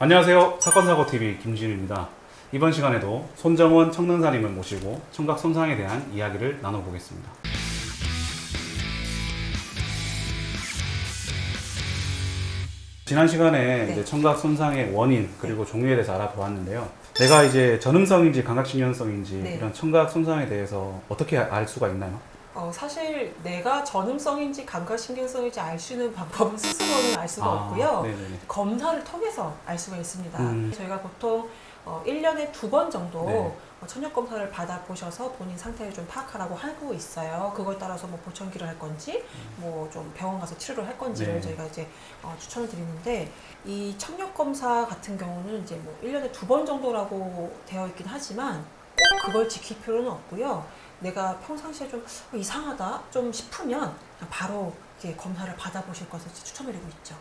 안녕하세요. 사건사고TV 김진우입니다. 이번 시간에도 손정원 청능사님을 모시고 청각 손상에 대한 이야기를 나눠보겠습니다. 지난 시간에 이제 청각 손상의 원인 그리고 종류에 대해서 알아보았는데요. 내가 이제 전음성인지 감각신경성인지 이런 청각 손상에 대해서 어떻게 알 수가 있나요? 사실 내가 전음성인지 감각신경성인지 알 수 있는 방법은 스스로는 알 수가 없고요. 네네네. 검사를 통해서 알 수가 있습니다. 저희가 보통 1년에 2번 정도 청력검사를 받아보셔서 본인 상태를 좀 파악하라고 하고 있어요. 그거에 따라서 뭐 보청기를 할 건지 뭐 좀 병원 가서 치료를 할 건지를 저희가 이제 추천을 드리는데, 이 청력검사 같은 경우는 이제 뭐 1년에 2번 정도라고 되어 있긴 하지만 꼭 그걸 지킬 필요는 없고요. 내가 평상시에 좀 이상하다 좀 싶으면 그냥 바로 이렇게 검사를 받아보실 것을 추천드리고 있죠.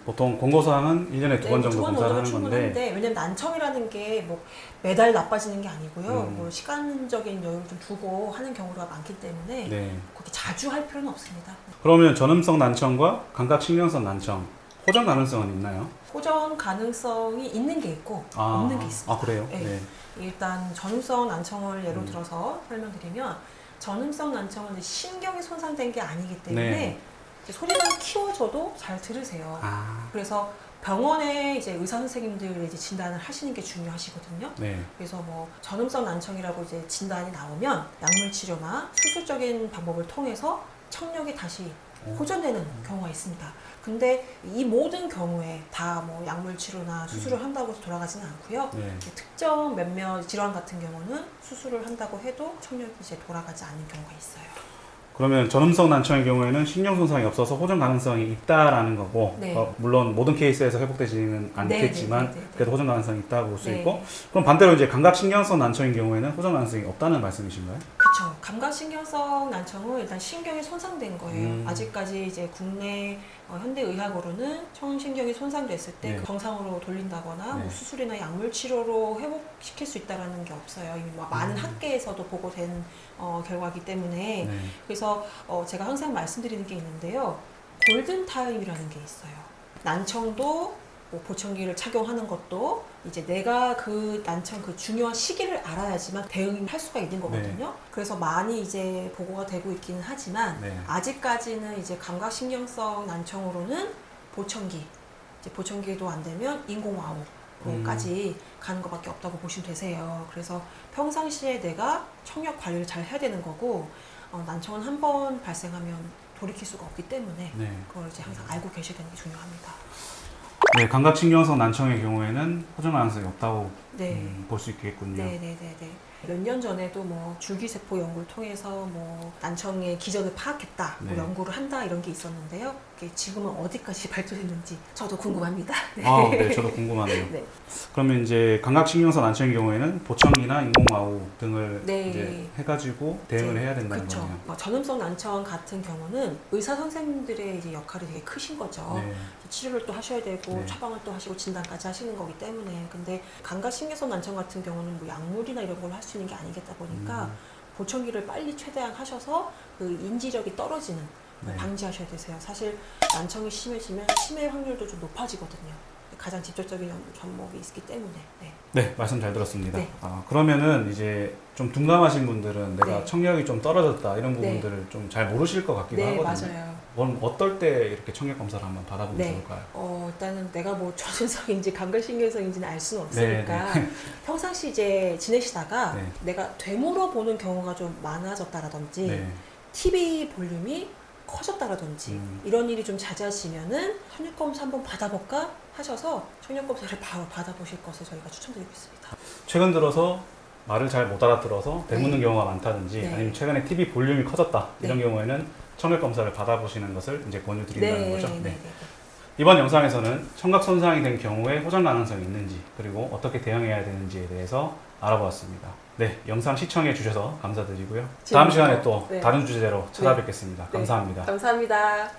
보통 권고사항은 1년에 2번 정도 검사를 하는 건데, 왜냐면 난청이라는 게 뭐 매달 나빠지는 게 아니고요. 뭐 시간적인 여유를 좀 두고 하는 경우가 많기 때문에 그렇게 자주 할 필요는 없습니다. 그러면 전음성 난청과 감각신경성 난청 호전 가능성은 있나요? 호전 가능성이 있는 게 있고 없는 게 있습니다. 그래요? 네. 일단 전음성 난청을 예로 들어서 설명드리면, 전음성 난청은 신경이 손상된 게 아니기 때문에 소리를 키워줘도 잘 들으세요. 그래서 병원에 이제 의사 선생님들이 이제 진단을 하시는 게 중요하시거든요. 그래서 뭐 전음성 난청이라고 이제 진단이 나오면 약물 치료나 수술적인 방법을 통해서 청력이 다시 호전되는 경우가 있습니다. 근데 이 모든 경우에 다 뭐 약물 치료나 수술을 한다고 해서 돌아가지는 않고요. 특정 몇몇 질환 같은 경우는 수술을 한다고 해도 청력이 이제 돌아가지 않는 경우가 있어요. 그러면 전음성 난청의 경우에는 신경 손상이 없어서 호전 가능성이 있다라는 거고, 물론 모든 케이스에서 회복되지는 않겠지만 그래도 호전 가능성이 있다고 볼 수 있고, 그럼 반대로 이제 감각신경성 난청인 경우에는 호전 가능성이 없다는 말씀이신가요? 그렇죠. 감각신경성 난청은 일단 신경이 손상된 거예요. 아직까지 이제 국내 현대의학으로는 청신경이 손상됐을 때 정상으로 돌린다거나 뭐 수술이나 약물 치료로 회복시킬 수 있다는 게 없어요. 이미 많은 학계에서도 보고된 결과이기 때문에. 그래서 제가 항상 말씀드리는 게 있는데요. 골든타임이라는 게 있어요. 난청도 뭐 보청기를 착용하는 것도 이제 내가 그 난청 그 중요한 시기를 알아야지만 대응할 수가 있는 거거든요. 그래서 많이 이제 보고가 되고 있기는 하지만 아직까지는 이제 감각신경성 난청으로는 보청기, 이제 보청기도 안 되면 인공와우로까지 가는 것밖에 없다고 보시면 되세요. 그래서 평상시에 내가 청력 관리를 잘 해야 되는 거고, 난청은 한 번 발생하면 돌이킬 수가 없기 때문에 그걸 이제 항상 알고 계셔야 되는 게 중요합니다. 네, 감각신경성 난청의 경우에는 호전 가능성이 없다고 볼 수 있겠군요. 몇 년 전에도 뭐 줄기세포 연구를 통해서 뭐 난청의 기전을 파악했다, 뭐 연구를 한다 이런 게 있었는데요. 지금은 어디까지 발전했는지 저도 궁금합니다. 저도 궁금하네요. 그러면 이제 감각신경성 난청의 경우에는 보청기나 인공와우 등을 이제 해가지고 대응을 해야 된다는 거네요. 전음성 난청 같은 경우는 의사 선생님들의 이제 역할이 되게 크신 거죠. 치료를 또 하셔야 되고 처방을 또 하시고 진단까지 하시는 거기 때문에. 근데 감각신경성 난청 같은 경우는 뭐 약물이나 이런 걸 할 수 있는 게 아니겠다 보니까 보청기를 빨리 최대한 하셔서 그 인지력이 떨어지는 방지하셔야 되세요. 사실 난청이 심해지면 치매 확률도 좀 높아지거든요. 가장 직접적인 접목이 있기 때문에. 말씀 잘 들었습니다. 그러면은 이제 좀 둔감하신 분들은 내가 청력이 좀 떨어졌다 이런 부분들을 좀 잘 모르실 것 같기도 하거든요. 맞아요. 그럼 어떨 때 이렇게 청력 검사를 한번 받아보면 좋을까요? 일단은 내가 뭐 전음성인지 감각신경성인지는 알 수는 없으니까 평상시 이제 지내시다가 내가 되물어 보는 경우가 좀 많아졌다라든지 TV 볼륨이 커졌다라든지 이런 일이 좀 잦아지면은 청력검사 한번 받아볼까 하셔서 청력검사를 바로 받아보실 것을 저희가 추천드리고 있습니다. 최근 들어서 말을 잘 못 알아들어서 되묻는 경우가 많다든지 아니면 최근에 TV 볼륨이 커졌다 이런 경우에는 청력검사를 받아보시는 것을 이제 권유드린다는 거죠. 이번 영상에서는 청각 손상이 된 경우에 호전 가능성이 있는지 그리고 어떻게 대응해야 되는지에 대해서 알아보았습니다. 영상 시청해 주셔서 감사드리고요. 다음 시간에 또 다른 주제로 찾아뵙겠습니다. 감사합니다. 감사합니다.